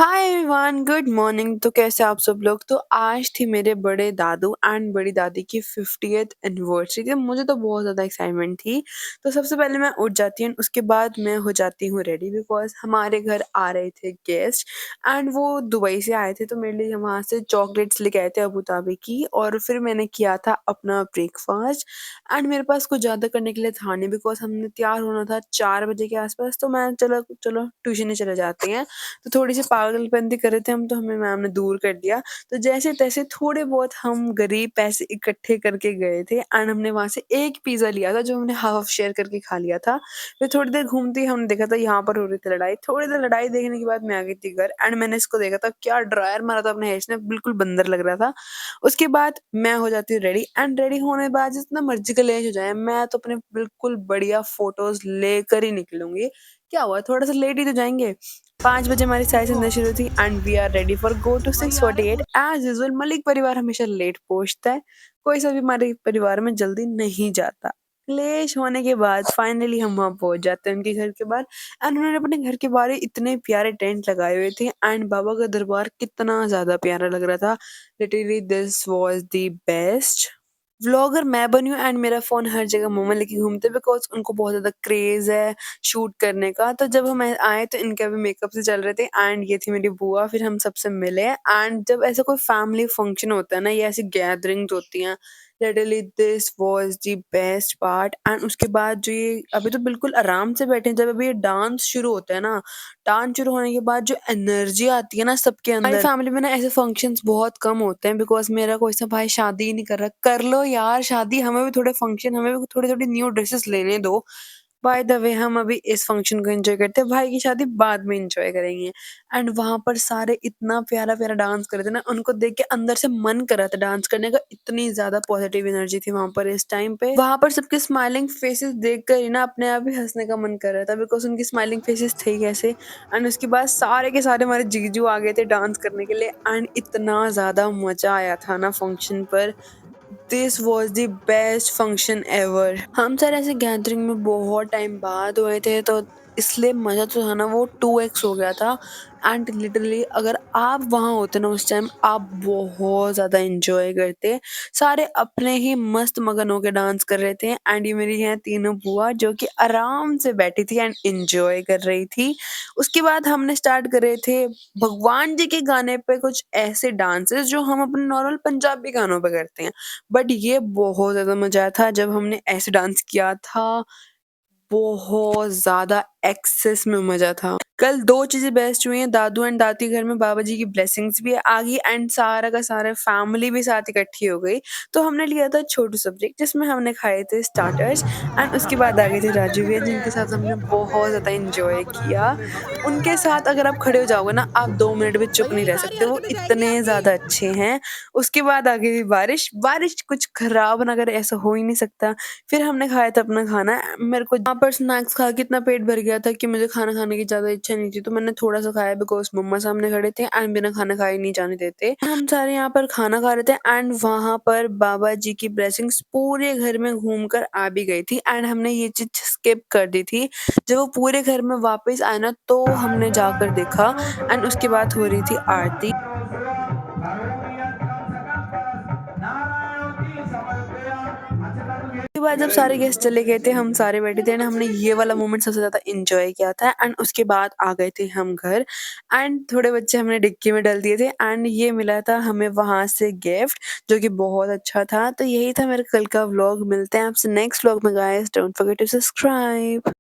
Hi everyone, good morning. तो कैसे आप सब लोग। तो आज थी मेरे बड़े दादू एंड बड़ी दादी की 50th एनिवर्सरी थी। मुझे तो बहुत ज़्यादा एक्साइटमेंट थी। तो सबसे पहले मैं उठ जाती हूँ, उसके बाद मैं हो जाती हूँ रेडी बिकॉज हमारे घर आ रहे थे गेस्ट एंड वो दुबई से आए थे। तो मेरे लिए वहाँ से चॉकलेट्स लेके आए थे अबू धाबी की। और फिर मैंने किया था अपना ब्रेकफास्ट एंड मेरे पास कुछ ज़्यादा करने के लिए था नहीं बिकॉज हमने तैयार होना था 4 बजे के आसपास। तो मैं चलो चलो ट्यूशन ही चले जाते हैं। तो थोड़ी सी पागलपंती कर रहे थे हम, तो हमें मैम ने दूर कर दिया। तो जैसे तैसे थोड़े बहुत हम गरीब पैसे इकट्ठे करके गए थे एंड हमने वहां से एक पिज्जा लिया था जो हमने हाफ शेयर करके खा लिया था। फिर थोड़ी देर घूमते ही हमने देखा था यहाँ पर हो रही थी लड़ाई। थोड़ी देर लड़ाई देखने के बाद मैं आ गई थी घर एंड मैंने इसको देखा था, क्या ड्रायर मारा था अपने हेयर से, बिल्कुल बंदर लग रहा था। उसके बाद मैं हो जाती हूँ रेडी एंड रेडी होने के बाद जितना मर्जी का लेट हो जाए मैं तो अपने बिल्कुल बढ़िया फोटोज लेकर ही निकलूंगी। क्या हुआ, थोड़ा सा लेट ही तो जाएंगे। 5 बजे हमारी सारी संध्या शुरू थी and we are ready for go to 6:48 as usual. Malik परिवार हमेशा लेट पहुंचता है, कोई सा भी हमारे परिवार में जल्दी नहीं जाता। क्लेश होने के बाद फाइनली हम वहां पहुंच जाते हैं उनके घर के बाहर एंड उन्होंने अपने घर के बाहर ही इतने प्यारे टेंट लगाए हुए थे एंड बाबा का दरबार कितना ज्यादा प्यारा लग रहा था। Literally this was the best. Vlogger मैं बनी हूँ एंड मेरा फोन हर जगह मम्मा लेके घूमते बिकॉज उनको बहुत ज्यादा क्रेज है शूट करने का। तो जब हम आए तो इनके अभी मेकअप से चल रहे थे एंड ये थी मेरी बुआ। फिर हम सबसे मिले एंड जब ऐसा कोई फैमिली फंक्शन होता है ना, ये ऐसी गैदरिंग्स होती हैं, literally this was the best part. And उसके बाद जो ये अभी तो बिल्कुल आराम से बैठे हैं, जब अभी ये डांस शुरू होता है ना, डांस शुरू होने के बाद जो एनर्जी आती है ना सबके अंदर। हमारी फैमिली में ना ऐसे फंक्शंस बहुत कम होते हैं बिकॉज मेरा कोई सा भाई शादी ही नहीं कर रहा। कर लो यार शादी, हमें भी थोड़े फंक्शन, हमें भी थोड़ी थोड़ी न्यू ड्रेसेस लेने दो। बाय द वे हम अभी इस फंक्शन को एंजॉय करते हैं, भाई की शादी बाद में एंजॉय करेंगे। एंड वहां पर सारे इतना प्यारा प्यारा डांस कर रहे थे ना, उनको देख के अंदर से मन कर रहा था डांस करने का। इतनी ज्यादा पॉजिटिव एनर्जी थी वहां पर इस टाइम पे। वहां पर सबके स्माइलिंग फेसेस देख कर ही ना अपने आप ही हंसने का मन कर रहा था बिकॉज उनकी स्माइलिंग फेसेस थे कैसे। एंड उसके बाद सारे के सारे हमारे जीजू आ गए थे डांस करने के लिए एंड इतना ज्यादा मजा आया था ना फंक्शन पर। This was the best function ever. हम सर ऐसे गैदरिंग में बहुत टाइम बाद हुए थे तो इसलिए मजा तो था ना वो 2x हो गया था। एंड लिटरली अगर आप वहां होते ना उस टाइम, आप बहुत ज्यादा एंजॉय करते। सारे अपने ही मस्त मगन होकर डांस कर रहे थे एंड ये मेरी हैं तीनों बुआ जो कि आराम से बैठी थी एंड एंजॉय कर रही थी। उसके बाद हमने स्टार्ट करे थे भगवान जी के गाने पे कुछ ऐसे डांसेस जो हम अपने नॉर्मल पंजाबी गानों पे करते हैं। बट ये बहुत ज़्यादा मज़ा आया था जब हमने ऐसे डांस किया था। बहुत ज़्यादा एक्सेस में मज़ा था। कल 2 चीज़ें बेस्ट हुई हैं, दादू एंड दादी घर में बाबा जी की ब्लेसिंग्स भी आ गई एंड सारा का सारा फैमिली भी साथ इकट्ठी हो गई। तो हमने लिया था छोटू सा ब्रेक जिसमें हमने खाए थे स्टार्टर्स एंड उसके बाद आ गए थे राजू भैया जिनके साथ हमने बहुत ज़्यादा एन्जॉय किया। उनके साथ अगर आप खड़े हो जाओगे ना, आप 2 मिनट भी चुप नहीं रह सकते, वो इतने ज़्यादा अच्छे हैं। उसके बाद आ गई बारिश, बारिश कुछ खराब ना करे ऐसा हो ही नहीं सकता। फिर हमने खाया था अपना खाना। मेरे को वहाँ पर स्नैक्स खा के इतना पेट भर गया था कि मुझे खाना खाने की ज़्यादा इच्छा नहीं थी, तो मैंने थोड़ा-सा खाया बिकॉज़ मम्मा सामने खड़े थे एंड बिना खाना खाए नहीं जाने देते। हम सारे यहाँ पर खाना खा रहे थे एंड वहाँ पर बाबा जी की ब्लेसिंग्स पूरे घर में घूम कर आ भी गई थी एंड हमने ये चीज़ स्किप कर दी थी। जब वो पूरे घर में वापस आए ना तो हमने जाकर देखा एंड उसके बाद हो रही थी आरती। उसके बाद जब सारे गेस्ट चले गए थे, हम सारे बैठे थे एंड हमने ये वाला मोमेंट सबसे ज़्यादा एन्जॉय किया था। एंड उसके बाद आ गए थे हम घर एंड थोड़े बच्चे हमने डिक्की में डाल दिए थे एंड ये मिला था हमें वहाँ से गिफ्ट जो कि बहुत अच्छा था। तो यही था मेरा कल का व्लॉग। मिलते हैं आपसे नेक्स्ट व्लॉग में guys, don't forget to subscribe.